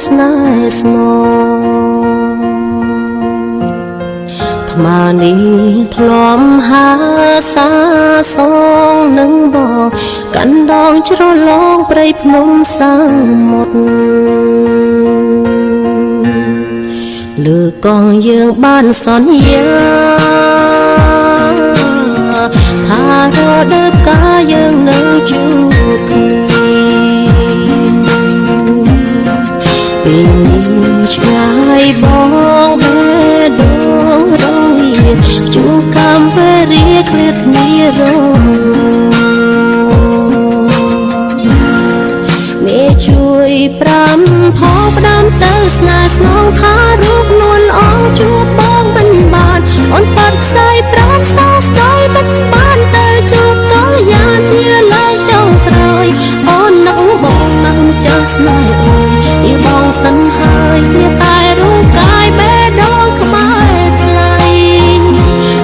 ស្នេហ៍ស្មោថ្មនេះធ្លំហាសាសងនឹងបងកាន់ដងជ្រលងព្រៃភ្នំសាមុទ្រលើកងយើងបានសន្យាថារដូវកាលយើងនឹងជួបគ្នាពេលនេះឆ្ងាយបងបេះដូងរងាជួបកាំវេរីឃ្លាតគ្នារងមេជួយប្រាំផងផ្ដាំទៅស្នេហ៍ស្នងថារូបនួនល្អជួបបងមិនបានអូនបាត់ខ្សែប្រាំសោស្ដីមិនបានទៅជួបកលយាជាលើចុងក្រោយអូននឹងបងនៅម្ចាស់ស្នេហ៍អើយទីបងសិនហើយមានតែរូបកាយបេះដូងក្បែរថ្លៃ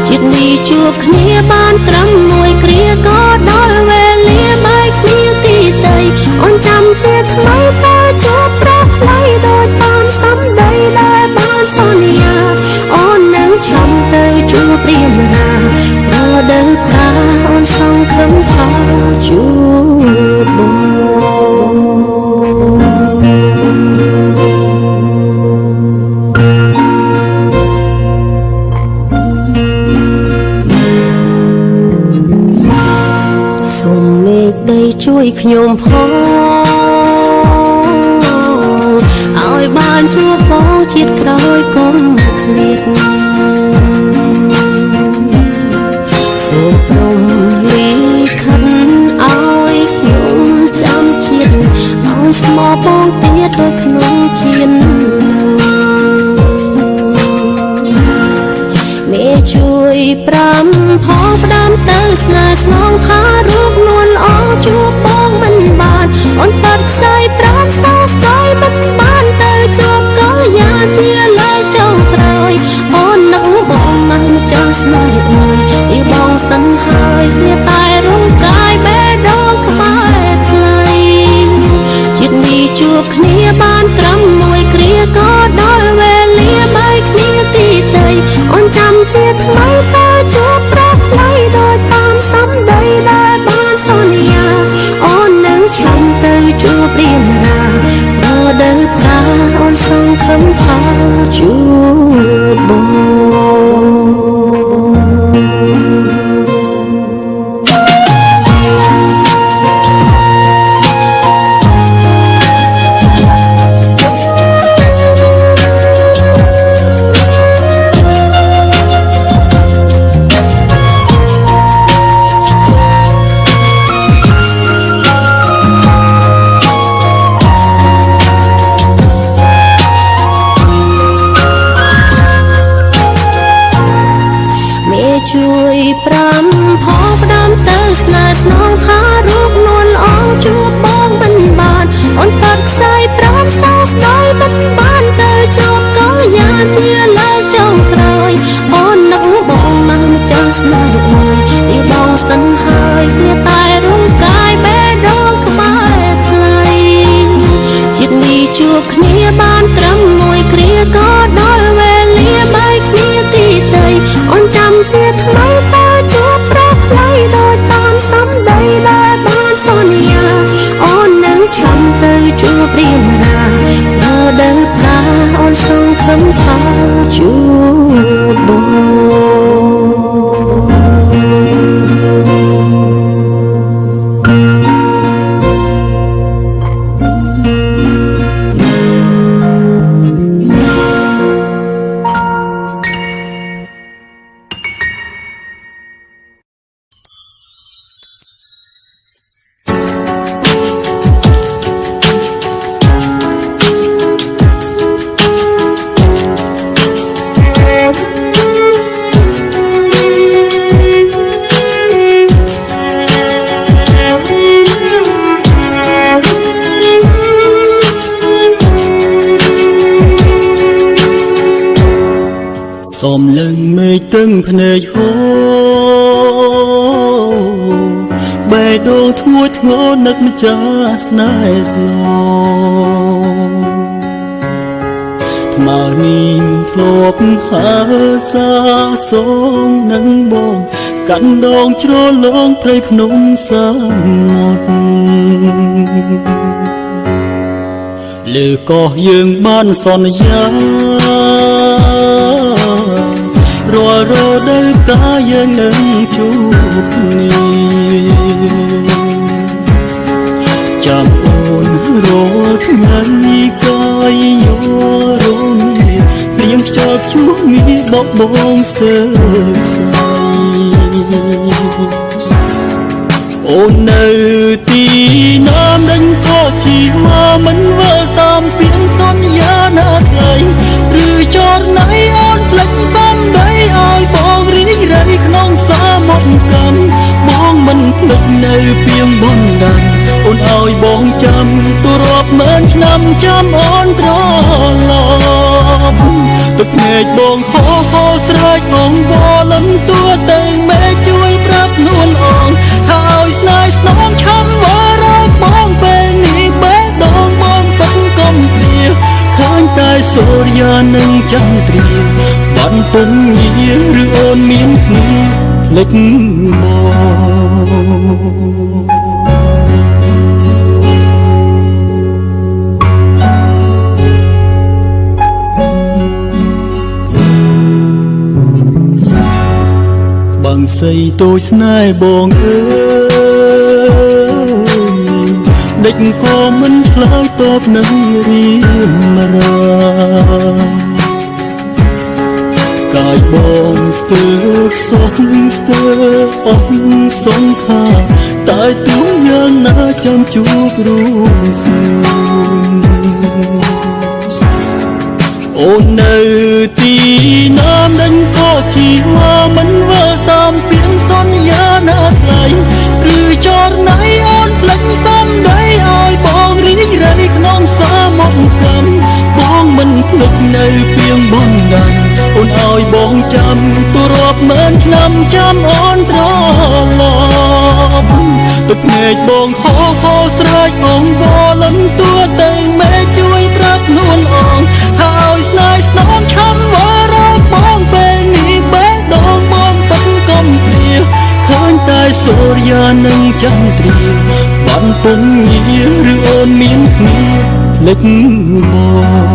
ជាតិនេះជួបគ្នាបានត្រឹមមួយគ្រាក៏ដល់វេលាបែកគ្នាទីដីអូនចាំជាថ្មីតើជួបប្រថ្លៃដោយតាមសម្ដីដែលបានសន្យាអូននឹងឆំទៅជួបព្រាមរារដូវកាលអូនសង្ឃឹមថាជួបបងសូមមេឃដីជួយខ្ញុំផងឲ្យបានជួបបងជាតិក្រោយកុំឃ្លាតសូមព្រមលីខិនឲ្យខ្ញុំចាំជាតិឲ្យស្មោះបងទៀតដូចក្នុងជាតិមេជួយប្រាំផងផ្ដាំទៅស្នេហ៍ស្នងថារូបនួនល្អជួបបងមិនបានអូនបាត់ខ្សែប្រាំសោស្ដីមិនបានទៅជួបកលយាជាលើចុងក្រោយអូននឹងបងនៅម្ចាស់ស្នេហ៍អើយទីបងសិនហើយមានតែរូបកាយបេះដូងក្បែរថ្លៃជាតិនេះជួបគ្នាបានត្រឹមមួយគ្រាក៏ដល់វេលាបែកគ្នាទីដីអូនចាំជាថ្មីតើជួបប្រថ្លៃដោយតាមសម្ដីដែលបានសន្យាអូននឹងឆំទៅជួបព្រាមរារដូវកាលអូនសង្ឃឹមថាជួបបងជួយប្រាំផងផ្ដាំទៅស្នេហ៍ស្នងថារូបនួនល្អជួបបងមិនបានអូនបាត់ខ្សែប្រាំសោស្ដីមិនបានទៅជួបកលយាជាលើចុងក្រោយអូននឹងបងនៅម្ចាស់ស្នេហ៍អើយទីបងសិនហើយមានតែរូបកាយបេះដូងក្បែរថ្លៃជាតិនេះជួបគ្នាបានត្រឹមមួយគ្រាក៏ដល់វេលាបែកគ្នាទីដីអូនចាំជាថ្មីតើជួបប្រថ្លៃដោយតាមសម្ដីដែលបានសន្យាអូននឹងឆំទៅជួបព្រាមរារដូវកាលអូនសង្ឃឹមថាជួបបងសូមលឹងមេឃទឹងភ្នែកហូបេះដូងធ្ងន់ធ្ងរនឹកម្ចាស់ស្នេហ៍ស្នង ថ្មើនេះធ្លាប់ហើសាសូងនឹងបងកាន់ដងជ្រលងព្រៃភ្នំសាមុតលើកោះយើងបានសន្យារាល់រដូវកាលយើងនឹងជួបគ្នាចាំអូនរាល់ថ្ងៃកាយយោរងព្រៀងខ្យល់ជួបមីបបបងស្ទើរស្័យអូននៅទីណានឹងក៏ជីមកមិនវិលតាមពីងសន្យាណាថ្លៃឬចរណៃអូនផ្លេចសំដីឲ្យបងរីករាយក្នុងសាមុទ្រកម្មបងមិនភ្លេចនៅពីងបណ្ដាំអូនឲ្យបងចាំទូរាប់ម៉ឺនឆ្នាំចាំអូនត្រឡប់ទឹកភ្នែកបងហូរស្រែកបងវល់លំទួតែមេជួយប្រាប់នួនអងហើយស្នេហ៍ស្នងឆំវរកបងពេលនេះបេះដូងបងពិតកំព្រាឃើញតែសូរ្យនឹងចន្ទ្រាបានពុំងារឬអូនមានគ្នាភ្លេចមកបងស័យទូចស្នេហ៍បងអើយដេចក៏មិនឆ្លើយតបនឹងរៀមរាកាយបងស្ទើរសោកស្ទើរអស់សង្ខារតែទូយ៉ាងណាចាំជួបរួមសួនអូននៅទីណានឹងក៏ជីមកមិនវិលតាមពីងសន្យាណាថ្លៃឬចរណៃអូនផ្លេចសំដីឲ្យបងរីករាយក្នុងសាមុទ្រកម្មបងមិនភ្លេចនៅពីងបណ្ដាំអូនឲ្យបងចាំទូរាប់ម៉ឺនឆ្នាំចាំអូនត្រឡប់ទឹកភ្នែកបងហូរស្រែកបងវល់លំទួតែមេជួយប្រាប់នួនអងហើយស្នេហ៍ស្នងឆំវរកបងពេលនេះបេះដូងបងពិតកំព្រាឃើញតែសូរ្យនឹងចន្ទ្រាបានពុំងារឬអូនមានគ្នាភ្លេចមក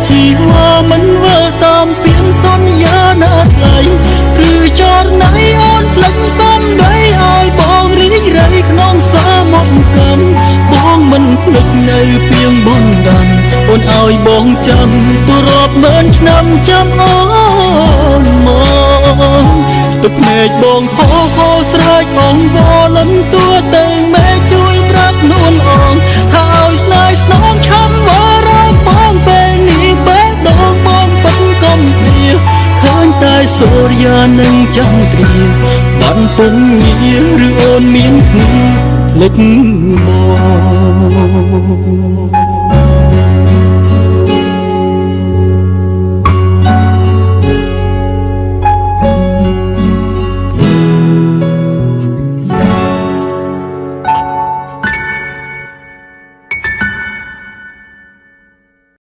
ជីមកមិនវិលតាមពីងសន្យាណាថ្លៃឬចរណៃអូនផ្លេចសំដីឲ្យបងរីករាយក្នុងសាមុទ្រកម្មបងមិនភ្លេចនៅពីងបណ្ដាំអូនឲ្យបងចាំទូរាប់ម៉ឺនឆ្នាំចាំអូនមកទឹកភ្នែកបងហូរស្រែកបងវល់លំទួតែមេជួយប្រាប់នួនអងហើយស្នេហ៍ស្នងឆំវរកបងពេលនេះបេះដូងបងពិតកំព្រាឃើញតែសូរ្យនឹងចន្ទ្រាបានពុំងារឬអូនមានគ្នាភ្លេចមក